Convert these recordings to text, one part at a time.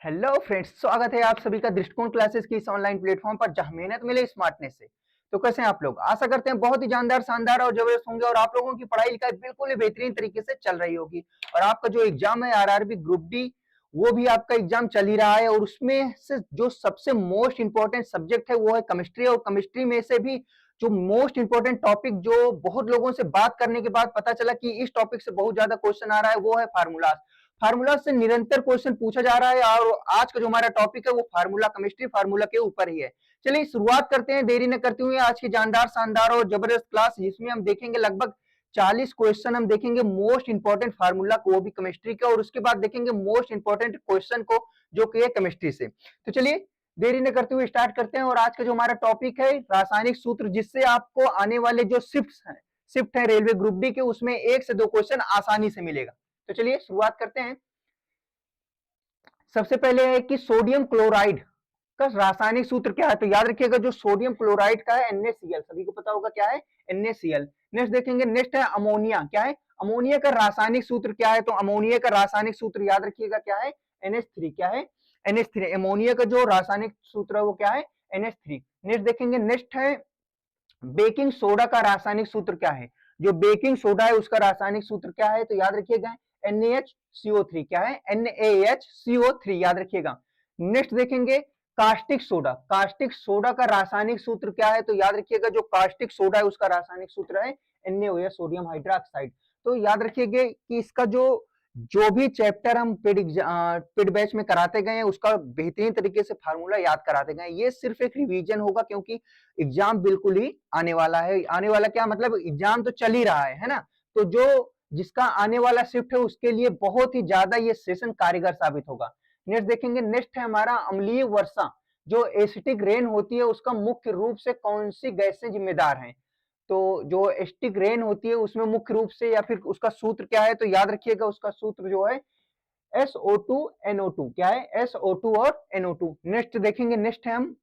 Hello friends, स्वागत है आप सभी का दृष्टिकोण क्लासेस की इस ऑनलाइन प्लेटफॉर्म पर जहां मेहनत मिले स्मार्टनेस से। तो कैसे हैं आप लोग? आशा करते हैं बहुत ही जानदार, शानदार और जबरदस्त होंगे और आप लोगों की पढ़ाई लिखाई बिल्कुल ही बेहतरीन तरीके से चल रही होगी। और आपका जो एग्जाम है आरआरबी ग्रुप डी, वो भी आपका एग्जाम चल ही रहा है और उसमें से जो सबसे मोस्ट इंपॉर्टेंट सब्जेक्ट है वो है केमिस्ट्री। और केमिस्ट्री में से भी जो मोस्ट इंपॉर्टेंट टॉपिक जो बहुत लोगों से बात करने के बाद पता चला कि इस टॉपिक से बहुत ज्यादा क्वेश्चन आ रहा है वो है फार्मूला। फार्मूला से निरंतर क्वेश्चन पूछा जा रहा है और आज का जो हमारा टॉपिक है वो फार्मूला केमिस्ट्री फार्मूला के ऊपर ही है। चलिए शुरुआत करते हैं देरी न करते हुए आज की जानदार, शानदार और जबरदस्त क्लास, जिसमें हम देखेंगे लगभग 40 क्वेश्चन। हम देखेंगे मोस्ट इंपॉर्टेंट फार्मूला को, वो भी केमिस्ट्री का, और उसके बाद देखेंगे मोस्ट इंपॉर्टेंट क्वेश्चन को जो कि है केमिस्ट्री से। तो चलिए देरी न करते हुए स्टार्ट करते हैं। और आज का जो हमारा टॉपिक है रासायनिक सूत्र, जिससे आपको आने वाले जो शिफ्ट है रेलवे ग्रुप डी के, उसमें 1 से 2 क्वेश्चन आसानी से मिलेगा। तो चलिए शुरुआत करते हैं। सबसे पहले है कि सोडियम क्लोराइड का रासायनिक सूत्र क्या है। तो याद रखिएगा जो सोडियम क्लोराइड का है NaCl, सभी को पता होगा क्या है NaCl। नेक्स्ट देखेंगे, नेक्स्ट है अमोनिया। क्या है अमोनिया का रासायनिक सूत्र क्या है? तो अमोनिया का रासायनिक सूत्र याद रखिएगा क्या है NH3। क्या है NH3। अमोनिया का जो रासायनिक सूत्र है वो क्या है NH3। नेक्स्ट देखेंगे, नेक्स्ट है बेकिंग सोडा का रासायनिक सूत्र क्या है। जो बेकिंग सोडा है उसका रासायनिक सूत्र क्या है? तो याद रखिएगा NaHCO3। क्या है NaHCO3, याद रखिएगा। नेक्स्ट देखेंगे कास्टिक सोडा। कास्टिक सोडा का रासायनिक सूत्र क्या है? तो याद रखिएगा जो कास्टिक सोडा है उसका रासायनिक सूत्र है NaOH, सोडियम हाइड्रोक्साइड। तो याद रखिएगा कि इसका जो भी चैप्टर हम पेड बैच में कराते गए हैं उसका बेहतरीन तरीके से फार्मूला याद कराते गए। ये सिर्फ एक रिवीजन होगा क्योंकि एग्जाम बिल्कुल ही आने वाला है। आने वाला क्या मतलब, एग्जाम तो चल ही रहा है ना। तो जो जिसका आने वाला शिफ्ट है उसके लिए बहुत ही ज्यादा ये सेशन कारगर साबित होगा। नेक्स्ट देखेंगे, नेक्स्ट है हमारा अम्लीय वर्षा। जो एसिटिक रेन होती है उसका मुख्य रूप से कौन सी गैसें जिम्मेदार हैं? तो जो एसिटिक रेन होती है उसमें मुख्य रूप से, या फिर उसका सूत्र क्या है? तो याद रखिएगा उसका सूत्र जो है SO2 NO2। क्या है SO2 और NO2। नेक्स्ट देखेंगे, नेक्स्ट है हम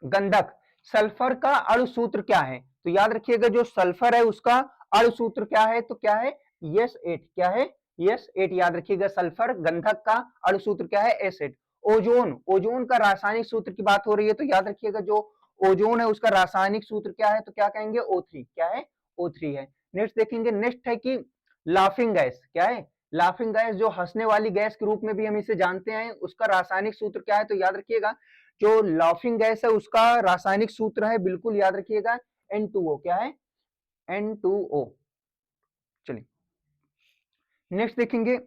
गंधक। सल्फर का अणु सूत्र क्या है? तो याद रखिएगा जो सल्फर है उसका अणु सूत्र क्या है? तो क्या है S8। क्या है S8, याद रखिएगा। सल्फर गंधक का अणु सूत्र क्या है S8। ओजोन, ओजोन का रासायनिक सूत्र की बात हो रही है तो याद रखिएगा जो ओजोन है उसका रासायनिक सूत्र क्या है? तो क्या कहेंगे O3। क्या है O3 है। नेक्स्ट देखेंगे, नेक्स्ट है कि लाफिंग गैस। क्या है लाफिंग गैस, जो हंसने वाली गैस के रूप में भी हम इसे जानते हैं, उसका रासायनिक सूत्र क्या है? तो याद रखिएगा जो लाफिंग गैस है उसका रासायनिक सूत्र है, बिल्कुल याद रखिएगा, N2O। क्या है N2O। चलिए नेक्स्ट देखेंगे,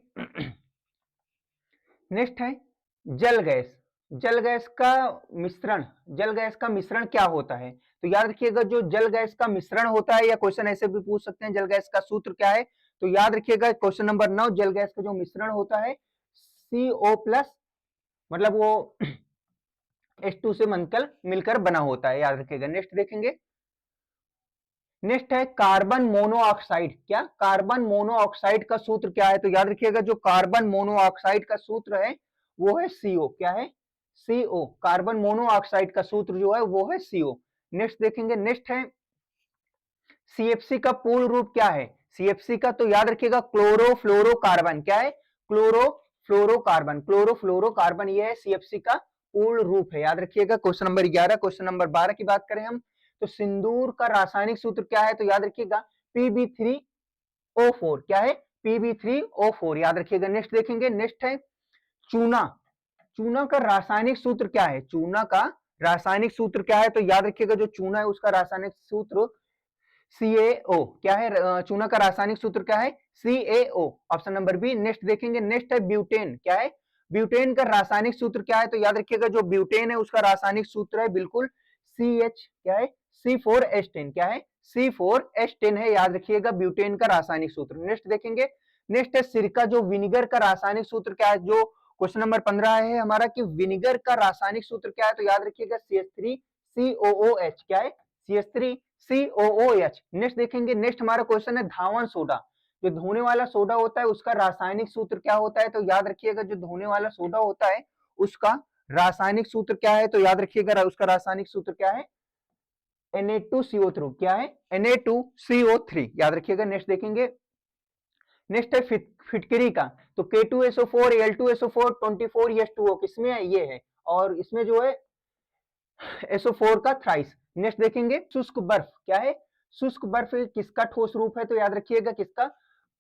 नेक्स्ट है जल गैस। जल गैस का मिश्रण, जल गैस का मिश्रण क्या होता है? तो याद रखिएगा जो जल गैस का मिश्रण होता है, या क्वेश्चन ऐसे भी पूछ सकते हैं जल गैस का सूत्र क्या है? तो याद रखिएगा क्वेश्चन नंबर 9, जल गैस का जो मिश्रण होता है CO+, मतलब वो H2 से मिलकर बना होता है, याद रखिएगा। नेक्स्ट देखेंगे, नेक्स्ट है कार्बन मोनोऑक्साइड। क्या कार्बन मोनोऑक्साइड का सूत्र क्या है? तो याद रखिएगा जो कार्बन मोनोऑक्साइड का सूत्र है वो है CO। क्या है CO। कार्बन मोनोऑक्साइड का सूत्र जो है वो है CO। नेक्स्ट देखेंगे, नेक्स्ट है CFC का पूर्ण रूप क्या है? CFC का तो याद रखिएगा क्लोरोफ्लोरोकार्बन। क्या है क्लोरोफ्लोरोकार्बन। क्लोरोफ्लोरोकार्बन ये है CFC का पूर्ण रूप है, याद रखिएगा। Question number 11। क्वेश्चन नंबर 12 की बात करें हम तो सिंदूर का रासायनिक सूत्र क्या है? तो याद रखिएगा Pb3O4। क्या है Pb3O4, याद रखिएगा। नेक्स्ट देखेंगे, नेक्स्ट है चूना। चूना का रासायनिक सूत्र क्या है? चूना का रासायनिक सूत्र क्या है? तो याद रखिएगा जो चूना है उसका रासायनिक सूत्र CaO। क्या है चूना का रासायनिक सूत्र क्या है? CaO, option number B. Next देखेंगे, नेक्स्ट है ब्यूटेन। क्या है ब्यूटेन का रासायनिक सूत्र क्या है? तो याद रखिएगा जो ब्यूटेन है उसका रासायनिक सूत्र है बिल्कुल CH। क्या है C4H10। क्या है C4H10 है, याद रखिएगा ब्यूटेन का रासायनिक सूत्र। नेक्स्ट देखेंगे, नेक्स्ट है सिरका। जो विनेगर का रासायनिक सूत्र क्या है? जो क्वेश्चन नंबर 15 है हमारा कि विनेगर का रासायनिक सूत्र क्या है? तो याद रखिएगा CH3COOH। क्या है CH3COOH। नेक्स्ट देखेंगे, नेक्स्ट हमारा क्वेश्चन है धावन सोडा। जो धोने वाला सोडा होता है उसका रासायनिक सूत्र क्या होता है? तो याद रखिएगा जो धोने वाला सोडा होता है उसका रासायनिक सूत्र क्या है? तो याद रखिएगा उसका रासायनिक सूत्र क्या है Na2CO3। क्या है Na2CO3, याद रखिएगा। नेक्स्ट देखेंगे, नेक्स्ट है फिटकरी का, तो K2SO4 Al2SO4 24S2O किसमें है, ये है, और इसमें जो है SO4 का थ्राइस। नेक्स्ट देखेंगे शुष्क बर्फ, क्या है शुष्क बर्फ, किसका ठोस रूप है, तो याद रखिएगा किसका,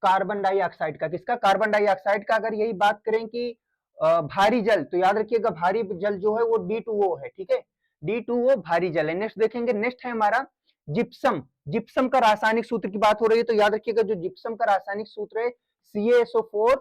कार्बन डाइऑक्साइड का, किसका, कार्बन डाइऑक्साइड का। अगर यही बात करें कि भारी जल, तो याद रखिएगा भारी जल जो है वो D2O है, ठीक है, D2O भारी जल है। नेक्स्ट देखेंगे, नेक्स्ट है हमारा जिप्सम। जिप्सम का रासायनिक सूत्र की बात हो रही है, तो याद रखिएगा जो जिप्सम का रासायनिक सूत्र है CaSO4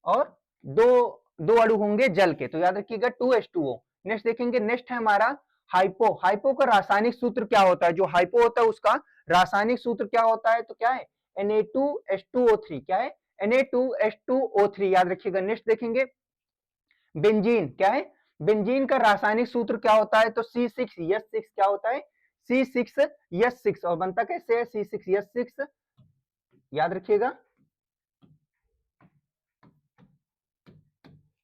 और दो दो अणु होंगे जल के, तो याद रखिएगा 2H2O। नेक्स्ट देखेंगे, नेक्स्ट है हमारा हाइपो। हाइपो का रासायनिक सूत्र क्या होता है, जो हाइपो होता है उसका रासायनिक सूत्र क्या होता है, तो क्या है Na2H2O3, क्या है Na2H2O3, याद रखिएगा। नेक्स्ट देखेंगे बेंजीन, क्या है बेंजीन का रासायनिक सूत्र क्या होता है, तो C6H6, क्या होता है C6H6, और बनता कैसे है C6H6, याद रखिएगा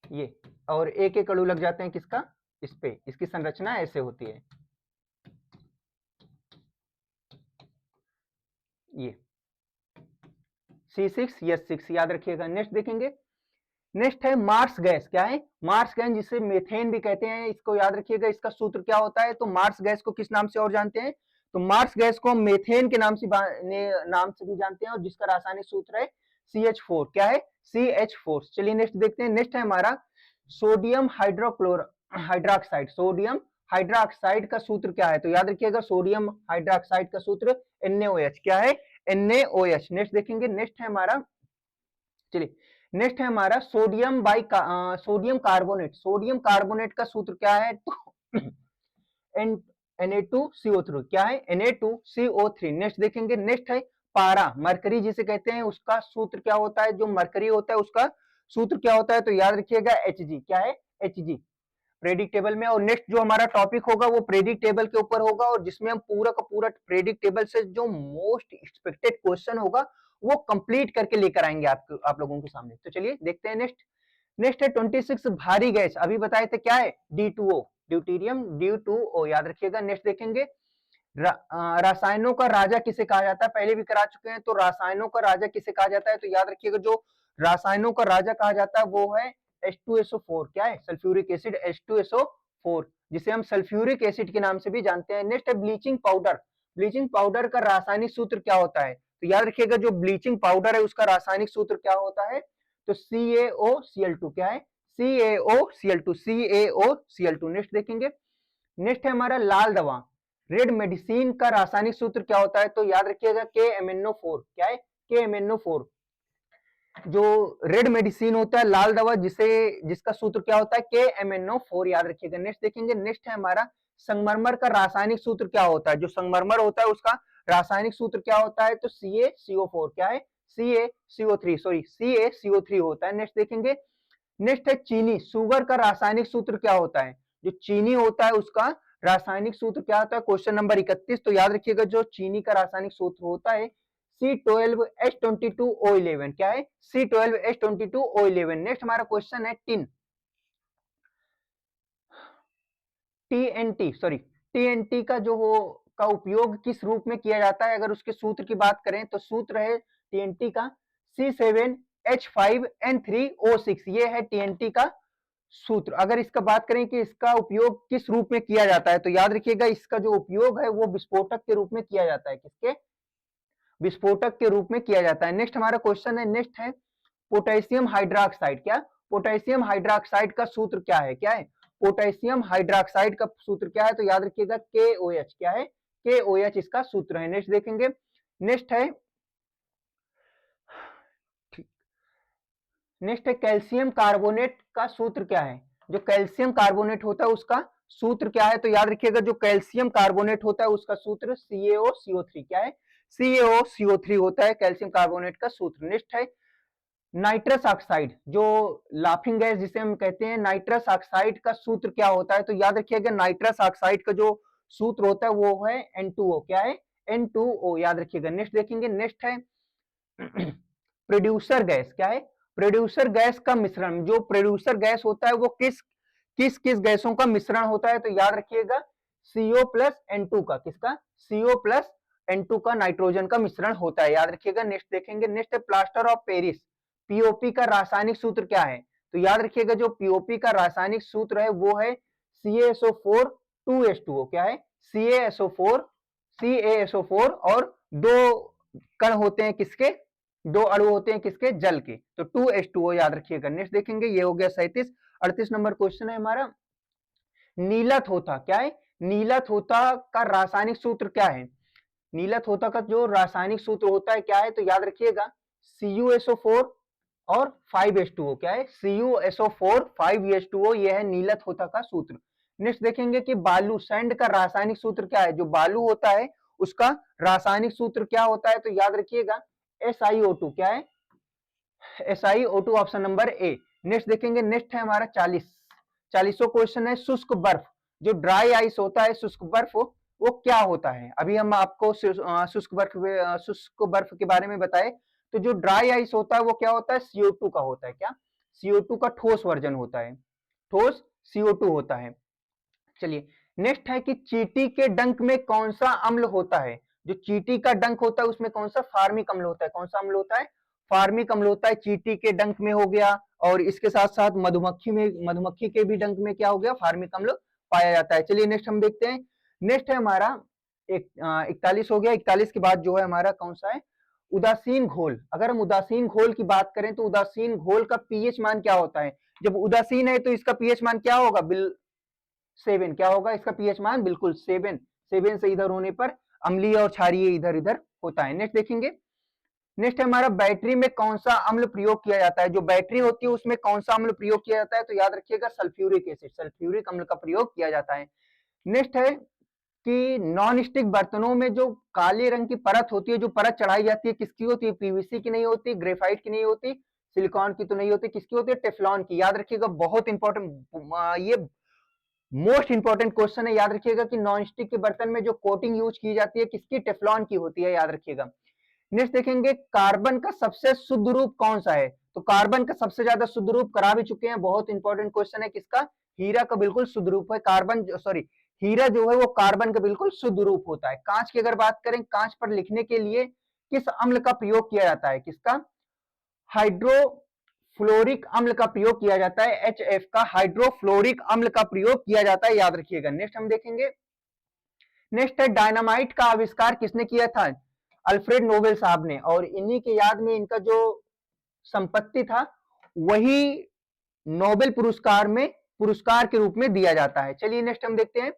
ये, और एक एक अणु लग जाते हैं किसका, इस पे, इसकी संरचना ऐसे होती है ये C6H6, याद रखिएगा। नेक्स्ट देखेंगे, नेक्स्ट है मार्स गैस, क्या है मार्स गैस, जिसे मेथेन भी कहते हैं, इसको याद रखिएगा, इसका सूत्र क्या होता है, तो मार्स गैस को किस नाम से और जानते हैं, तो मार्स गैस को हम मेथेन के नाम से भी जानते हैं, और जिसका रासायनिक सूत्र है CH4, क्या है CH4। चलिए नेक्स्ट देखते हैं, नेक्स्ट है हमारा सोडियम हाइड्रोक्साइड। सोडियम हाइड्रोक्साइड का सूत्र क्या है, तो याद रखिएगा सोडियम हाइड्रोक्साइड का सूत्र NaOH, क्या है NaOH। नेक्स्ट देखेंगे, नेक्स्ट है हमारा, चलिए नेक्स्ट है हमारा सोडियम कार्बोनेट। सोडियम कार्बोनेट का सूत्र क्या है, तो Na2CO3, क्या है Na2CO3। नेक्स्ट देखेंगे, नेक्स्ट है पारा, मरकरी जिसे कहते हैं, उसका सूत्र क्या होता है, जो मरकरी होता है उसका सूत्र क्या होता है, तो याद रखिएगा Hg, क्या है Hg प्रेडिक्ट टेबल में। और नेक्स्ट जो हमारा टॉपिक होगा वो प्रेडिक्ट टेबल के ऊपर होगा, और जिसमें हम पूरा का पूरा प्रेडिक्ट टेबल से जो मोस्ट एक्सपेक्टेड क्वेश्चन होगा वो कंप्लीट करके लेकर आएंगे आप लोगों के सामने। तो चलिए देखते हैं नेक्स्ट। नेक्स्ट है 26 भारी गैस, अभी बताए थे क्या है D2O, ड्यूटीरियम D2O, याद रखिएगा। नेक्स्ट देखेंगे रसायनों का राजा किसे कहा जाता है, पहले भी करा चुके हैं, तो रसायनों का राजा किसे कहा जाता है, तो याद रखिएगा जो रसायनों का राजा कहा जाता है वो है H2SO4, क्या है सल्फ्यूरिक एसिड H2SO4, जिसे हम सल्फ्यूरिक एसिड के नाम से भी जानते हैं। नेक्स्ट है ब्लीचिंग पाउडर। ब्लीचिंग पाउडर का रासायनिक सूत्र क्या होता है, तो याद रखिएगा जो ब्लीचिंग पाउडर है उसका रासायनिक सूत्र क्या होता है, तो CaOCl2, क्या है CaOCl2। नेक्स्ट देखेंगे, नेक्स्ट है हमारा लाल दवा, रेड मेडिसिन का रासायनिक सूत्र क्या होता है, तो याद रखिएगा KMnO4, क्या है KMnO4। जो रेड मेडिसिन होता है लाल दवा, जिसका सूत्र क्या होता है KMnO4, याद रखिएगा। नेक्स्ट देखेंगे, नेक्स्ट है हमारा संगमरमर का रासायनिक सूत्र क्या होता है, जो संगमरमर होता है उसका रासायनिक सूत्र क्या होता है, तो CaCO4, क्या है CaCO3 होता है। नेक्स्ट देखेंगे, नेक्स्ट है चीनी, शुगर का रासायनिक सूत्र क्या होता है, जो चीनी होता है उसका रासायनिक सूत्र क्या होता है, क्वेश्चन नंबर 31। तो याद रखिएगा जो चीनी का रासायनिक सूत्र होता है C12H22O11, क्या है C12H22O11। नेक्स्ट हमारा क्वेश्चन है टिन, TNT का जो हो का उपयोग किस रूप में किया जाता है, अगर उसके सूत्र की बात करें तो सूत्र है TNT का C7H5N3O6, ये है TNT का सूत्र। अगर इसका बात करें कि इसका उपयोग किस रूप में किया जाता है, तो याद रखिएगा इसका जो उपयोग है वो विस्फोटक के रूप में किया जाता है, किसके विस्फोटक के रूप में किया जाता है। नेक्स्ट हमारा क्वेश्चन है, नेक्स्ट है पोटेशियम हाइड्रोक्साइड, क्या पोटेशियम हाइड्रोक्साइड का सूत्र क्या है, क्या है पोटेशियम हाइड्रोक्साइड का सूत्र क्या है, तो याद रखिएगा KOH, क्या है KOH इसका सूत्र है। नेक्स्ट देखेंगे, नेक्स्ट है नेक्स्ट है कैल्शियम कार्बोनेट का सूत्र क्या है, जो कैल्शियम कार्बोनेट होता है उसका सूत्र क्या है, तो याद रखिएगा जो कैल्शियम कार्बोनेट होता है उसका सूत्र CaOCO3, क्या है CaOCO3 होता है कैल्शियम कार्बोनेट का सूत्र। नेक्स्ट है नाइट्रस ऑक्साइड, जो लाफिंग गैस जिसे हम कहते हैं, नाइट्रस ऑक्साइड का सूत्र क्या होता है, तो याद रखिएगा नाइट्रस ऑक्साइड का जो सूत्र होता है वो है N2O, क्या है N2O, याद रखिएगा। नेक्स्ट देखेंगे, नेक्स्ट है प्रोड्यूसर गैस, क्या है प्रोड्यूसर गैस का मिश्रण, जो प्रोड्यूसर गैस होता है वो किस किस किस गैसों का मिश्रण होता है, तो याद रखिएगा CO प्लस N2 का, किसका CO प्लस N2 का नाइट्रोजन का मिश्रण होता है, याद रखिएगा। नेक्स्ट देखेंगे, नेक्स्ट है प्लास्टर ऑफ पेरिस, पीओपी का रासायनिक सूत्र क्या है? तो याद रखिएगा जो पीओपी का रासायनिक सूत्र है वो है CaSO4 2H2O, क्या है? CaSO4 और दो कण होते हैं किसके? दो अणु होते हैं किसके? जल के, तो 2H2O याद रखिएगा। नेक्स्ट देखेंगे, ये हो गया 37। 38 नंबर क्वेश्चन है हमारा, नीला थोथा, क्या है? नीला थोथा का रासायनिक सूत्र क्या है? नीला थोथा का जो रासायनिक सूत्र होता है क्या है? तो याद रखिएगा CuSO4 और 5H2O, क्या है? CuSO4 5H2O, यह है नीला थोथा का सूत्र। नेक्स्ट देखेंगे कि बालू, सैंड का रासायनिक सूत्र क्या है? जो बालू होता है उसका रासायनिक सूत्र क्या होता है? तो याद रखिएगा SiO2, क्या है? SiO2, option number A. Next देखेंगे, नेक्स्ट है हमारा 40वां क्वेश्चन है, शुष्क बर्फ, जो ड्राई आइस होता है, शुष्क बर्फ वो क्या होता है? अभी हम आपको शुष्क बर्फ के बारे में बताए, तो जो ड्राई आइस होता है वो क्या होता है? CO2 का होता है, क्या? CO2 का ठोस वर्जन होता है, ठोस CO2 होता है। चलिए, नेक्स्ट है कि चींटी के डंक में कौन सा अम्ल होता है? जो चींटी का डंक होता है उसमें कौन सा फार्मिक अम्ल होता है? कौन सा अम्ल होता है? फार्मिक अम्ल होता है। चींटी के डंक में हो गया, और इसके साथ साथ मधुमक्खी के भी डंक में क्या हो गया? फार्मिक अम्ल पाया जाता है। चलिए नेक्स्ट हम देखते हैं, नेक्स्ट है हमारा 41 हो गया। 41 के बाद जो है हमारा कौन सा है? उदासीन घोल। अगर हम उदासीन घोल की बात करें तो उदासीन घोल का पीएच मान क्या होता है? जब उदासीन है तो इसका पीएच मान क्या होगा? 7, क्या होगा इसका पीएच मान? बिल्कुल 7 से इधर होने पर अम्लीय और क्षारीय इधर इधर होता है। नेक्स्ट देखेंगे, नेक्स्ट है हमारा बैटरी में कौन सा अम्ल प्रयोग किया जाता है? जो बैटरी होती है उसमें कौन सा अम्ल प्रयोग किया जाता है? तो याद रखिएगा सल्फ्यूरिक एसिड, सल्फ्यूरिक अम्ल का प्रयोग किया जाता है। नेक्स्ट है कि नॉन स्टिक बर्तनों में जो काले रंग की परत होती है, जो परत चढ़ाई जाती है, किसकी होती है? पीवीसी की नहीं होती, ग्रेफाइट की नहीं होती, सिलिकॉन की तो नहीं होती, किसकी होती है? टेफ्लॉन की। याद रखिएगा, बहुत इंपॉर्टेंट, ये मोस्ट इंपॉर्टेंट क्वेश्चन है, याद रखिएगा कि नॉनस्टिक के बर्तन में जो कोटिंग यूज की जाती है किसकी? टेफ्लॉन की होती है, याद रखिएगा। नेक्स्ट देखेंगे, कार्बन का सबसे शुद्ध रूप कौन सा है? तो कार्बन का सबसे ज्यादा शुद्ध रूप करा भी चुके हैं, बहुत इंपॉर्टेंट क्वेश्चन है, किसका? हीरा का बिल्कुल शुद्ध रूप है कार्बन, सॉरी हीरा जो है वो कार्बन का बिल्कुल शुद्ध रूप होता है। कांच की अगर बात करें, कांच पर लिखने के लिए किस अम्ल का प्रयोग किया जाता है? किसका? हाइड्रोफ्लोरिक अम्ल का प्रयोग किया जाता है, HF का हाइड्रोफ्लोरिक अम्ल का प्रयोग किया जाता है, याद रखिएगा। नेक्स्ट हम देखेंगे, नेक्स्ट है डायनामाइट का आविष्कार किसने किया था? अल्फ्रेड नोबेल साहब ने, और इन्हीं के याद में इनका जो संपत्ति था वही नोबेल पुरस्कार के रूप में दिया जाता है। चलिए नेक्स्ट हम देखते हैं,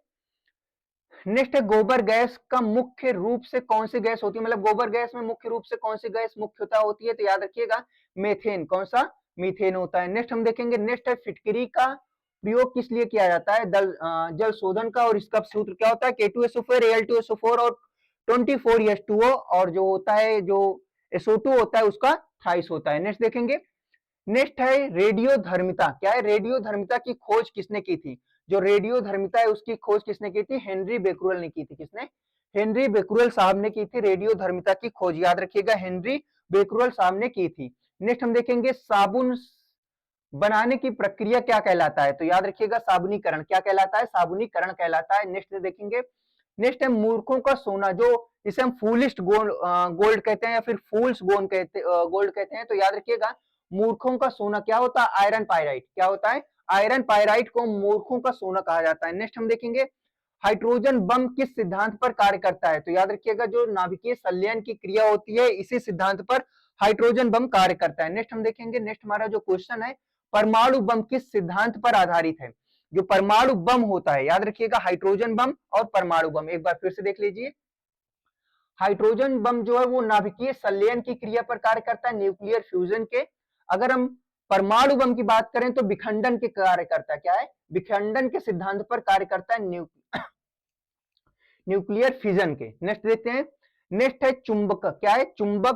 नेक्स्ट है गोबर गैस का मुख्य रूप से कौन सी गैस होती है? मतलब गोबर गैस में मुख्य रूप से कौन सी गैस मुख्यतः होती है? तो याद रखिएगा मेथेन, कौन सा? मीथेन होता है। नेक्स्ट हम देखेंगे, नेक्स्ट है फिटकरी का प्रयोग किस लिए किया जाता है? जल शोधन का, और इसका सूत्र क्या होता है? K2SO4 Al2SO4 और 24H2O, और जो होता है जो SO2 होता है उसका थ्राइस होता है। नेक्स्ट देखेंगे, नेक्स्ट है रेडियोधर्मिता, क्या है? रेडियोधर्मिता की खोज किसने की थी? जो रेडियोधर्मिता है उसकी खोज किसने की थी? हेनरी बेक्रुएल ने की थी। किसने? हेनरी बेक्रुएल साहब ने की थी रेडियोधर्मिता की खोज, याद रखिएगा हेनरी बेक्रुएल साहब ने की थी। नेक्स्ट हम देखेंगे, साबुन बनाने की प्रक्रिया क्या कहलाता है? तो याद रखिएगा साबुनीकरण, क्या कहलाता है? साबुनीकरण कहलाता है। नेक्स्ट देखेंगे, नेक्स्ट है मूर्खों का सोना, जो इसे हम फूलिस्ट गोल्ड कहते हैं या फिर फूल्स गोल्ड कहते हैं, तो याद रखिएगा मूर्खों का सोना क्या होता है? आयरन पायराइट, क्या होता है? आयरन पायराइट को मूर्खों का सोना कहा जाता है। नेक्स्ट हम देखेंगे, हाइड्रोजन बम किस सिद्धांत पर कार्य करता है? तो याद रखिएगा जो नाभिकीय संलयन की क्रिया होती है इसी सिद्धांत पर हाइड्रोजन बम कार्य करता है। नेक्स्ट हम देखेंगे, नेक्स्ट हमारा जो क्वेश्चन है, परमाणु बम किस सिद्धांत पर आधारित है? जो परमाणु बम होता है, याद रखिएगा हाइड्रोजन बम और परमाणु बम, एक बार फिर से देख लीजिए। हाइड्रोजन बम जो है वो नाभिकीय संलयन की क्रिया पर कार्य करता है, न्यूक्लियर फ्यूजन के। अगर हम परमाणु बम की बात करें तो विखंडन के कार्य करता है, क्या है? विखंडन के सिद्धांत पर कार्य करता है, न्यूक्लियर फिजन के। नेक्स्ट देखते हैं, नेक्स्ट है चुंबक, क्या है? चुंबक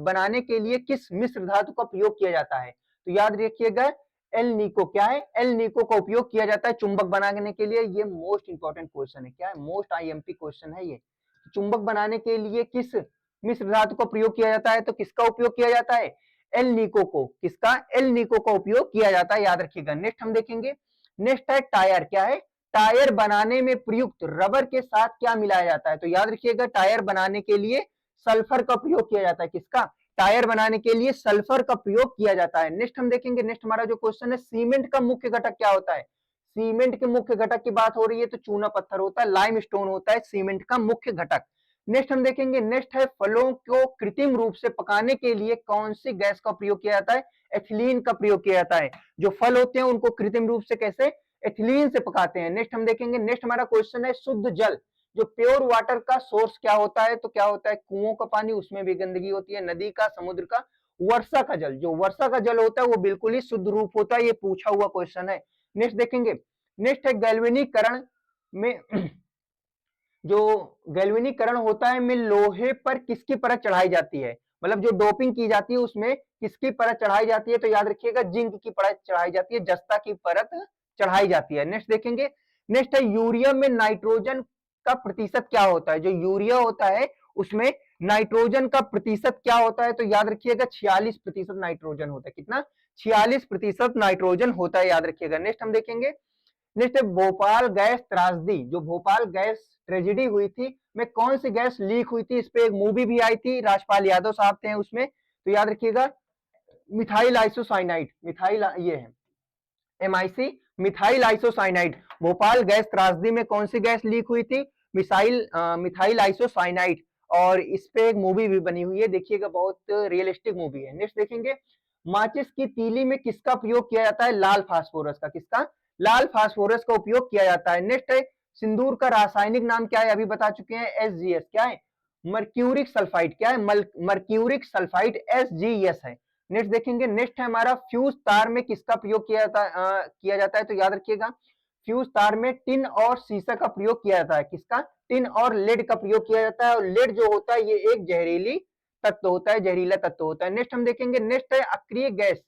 बनाने के लिए किस मिश्र धातु का प्रयोग किया जाता है? तो याद रखिएगा एल निको, क्या है? एल निको का उपयोग किया जाता है चुंबक बनाने के लिए। ये मोस्ट इंपॉर्टेंट क्वेश्चन है, क्या है? मोस्ट आईएमपी क्वेश्चन है ये। चुंबक बनाने के लिए किस मिश्र धातु का प्रयोग किया जाता है? तो किसका उपयोग किया जाता है? एल निको को, किसका? एल निको का उपयोग किया जाता है, याद रखिएगा। नेक्स्ट हम देखेंगे, नेक्स्ट है टायर, क्या है? टायर बनाने में प्रयुक्त रबर के साथ क्या मिलाया जाता है? तो याद रखिएगा टायर बनाने के लिए सल्फर का प्रयोग किया जाता है। किसका? टायर बनाने के लिए सल्फर का प्रयोग किया जाता है। नेक्स्ट हम देखेंगे, नेक्स्ट हमारा जो क्वेश्चन है, सीमेंट का मुख्य घटक क्या होता है? सीमेंट के मुख्य घटक की बात हो रही है तो चूना पत्थर होता है, लाइम स्टोन होता है सीमेंट का मुख्य घटक। नेक्स्ट हम देखेंगे, नेक्स्ट है फलों को कृत्रिम रूप से पकाने के लिए कौन सी गैस का प्रयोग किया जाता है? एथिलीन का प्रयोग किया जाता है। जो फल होते हैं उनको कृत्रिम रूप से कैसे? एथिलीन से पकाते हैं। नेक्स्ट हम देखेंगे, नेक्स्ट हमारा क्वेश्चन है शुद्ध जल, जो प्योर वाटर का सोर्स क्या होता है? तो क्या होता है? कुओं का पानी, उसमें भी गंदगी होती है, नदी का, समुद्र का, वर्षा का जल। जो वर्षा का जल होता है वो बिल्कुल ही शुद्ध रूप होता है, ये पूछा हुआ क्वेश्चन है। नेक्स्ट देखेंगे, नेक्स्ट है गैल्वेनीकरण में जो गैल्वेनीकरण होता है में लोहे पर किसकी परत चढ़ाई जाती है? मतलब जो डोपिंग की जाती है उसमें किसकी परत चढ़ाई जाती है? तो याद रखिएगा जिंक की परत चढ़ाई जाती है, जस्ता की परत चढ़ाई जाती है। नेक्स्ट देखेंगे, नेक्स्ट है यूरिया में नाइट्रोजन का प्रतिशत क्या होता है? जो यूरिया होता है उसमें नाइट्रोजन का प्रतिशत क्या होता है? तो याद रखिएगा 46% नाइट्रोजन होता है। कितना? 46% नाइट्रोजन होता है, याद रखिएगा। नेक्स्ट हम देखेंगे, नेक्स्ट है भोपाल गैस त्रासदी, जो भोपाल गैस ट्रेजेडी हुई थी में कौन सी गैस लीक हुई थी? इस पे एक मूवी भी आई थी, राजपाल यादव साहब थे उसमें, तो याद रखिएगा मिथाइल आइसोसाइनाइड, मिथाइल ये है MIC, methyl isocyanide. Bhopal gas त्रासदी में कौन सी गैस लीक हुई थी? Methyl isocyanide. और इस पे एक मूवी भी बनी हुई है, देखिएगा बहुत रियलिस्टिक मूवी है। नेक्स्ट देखेंगे, माचिस की तीली में किसका प्रयोग किया जाता है? लाल फास्फोरस का। किसका? लाल फास्फोरस का उपयोग किया जाता है। नेक्स्ट है सिंदूर का रासायनिक नाम क्या है? अभी बता चुके हैं, SGS। क्या है? Mercuric sulphide. क्या है? मर्क्यूरिक सल्फाइड SGS है। नेक्स्ट देखेंगे, नेक्स्ट है हमारा फ्यूज तार में किसका प्रयोग किया जाता है? तो याद रखिएगा फ्यूज तार में टिन और सीसा का प्रयोग किया जाता है। किसका? टिन और लेड का प्रयोग किया जाता है। और लेड जो होता है ये एक जहरीली तत्व होता है, जहरीला तत्व होता है। नेक्स्ट हम देखेंगे, नेक्स्ट है अक्रिय गैस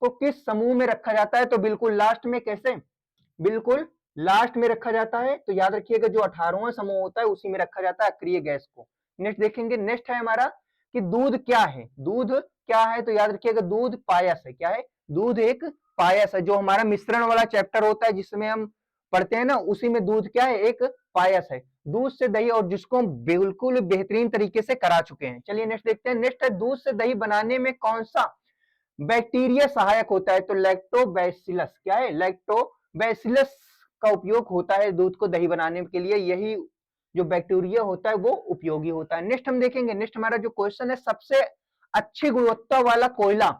को किस समूह में रखा जाता है? तो बिल्कुल लास्ट में। कैसे? बिल्कुल लास्ट में रखा जाता है। तो याद रखिएगा जो 18वां समूह होता है उसी में रखा जाता है अक्रिय गैस को। नेक्स्ट देखेंगे, नेक्स्ट है हमारा कि दूध क्या है? दूध क्या है? तो याद रखिएगा दूध पायस है। क्या है? दूध एक पायस है। जो हमारा मिश्रण वाला चैप्टर होता है जिसमें हम पढ़ते हैं ना, उसी में दूध क्या है? एक पायस है। दूध से दही, और जिसको हम बिल्कुल बेहतरीन तरीके से करा चुके हैं। चलिए नेक्स्ट देखते हैं, नेक्स्ट है दूध से दही बनाने में कौन सा बैक्टीरिया सहायक होता है? तो लैक्टोबैसिलस। क्या है? लैक्टोबैसिलस का उपयोग होता है दूध को दही बनाने के लिए। यही जो बैक्टीरिया होता है वो उपयोगी होता है। नेक्स्ट हम देखेंगे, नेक्स्ट हमारा जो क्वेश्चन है, सबसे अच्छी गुणवत्ता वाला कोयला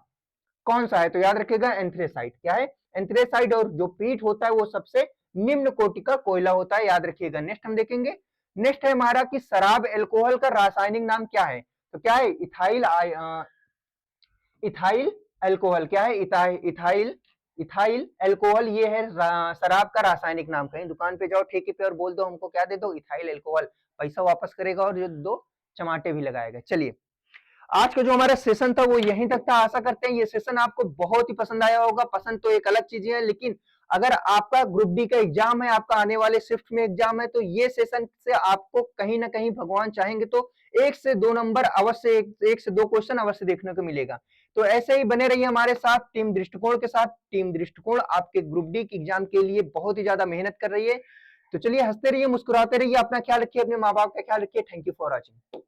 कौन सा है? तो याद रखिएगा एंथ्रेसाइट। क्या है? एंथ्रेसाइट। और जो पीट होता है वो सबसे निम्न कोटि का कोयला होता है, याद रखिएगा। नेक्स्ट हम देखेंगे, नेक्स्ट है हमारा कि शराब एल्कोहल का रासायनिक नाम क्या है? तो क्या है? Ethyl alcohol. क्या है? इथाइल अल्कोहल ये है शराब का रासायनिक नाम। कहीं दुकान पे जाओ ठेके पे और बोल दो हमको क्या दे दो? Ethyl alcohol. पैसा वापस करेगा और जो दो चमाटे भी लगाएगा। चलिए आज का जो हमारा सेशन था वो यहीं तक था। आशा करते हैं ये सेशन आपको बहुत ही पसंद आया होगा। पसंद तो एक अलग चीज है, लेकिन अगर आपका ग्रुप डी का एग्जाम है, आपका आने वाले शिफ्ट में एग्जाम है, तो ये सेशन से आपको कहीं ना कहीं भगवान चाहेंगे तो 1 से 2 नंबर अवश्य, 1 से 2 क्वेश्चन अवश्य देखने को मिलेगा। तो ऐसे ही बने रहिए हमारे साथ टीम दृष्टिकोण के साथ। टीम दृष्टिकोण आपके ग्रुप डी के एग्जाम के लिए बहुत ही ज्यादा मेहनत कर रही है। तो चलिए हंसते रहिए, मुस्कुराते रहिए, अपना ख्याल रखिए, अपने माँ बाप का ख्याल रखिए। Thank you for watching.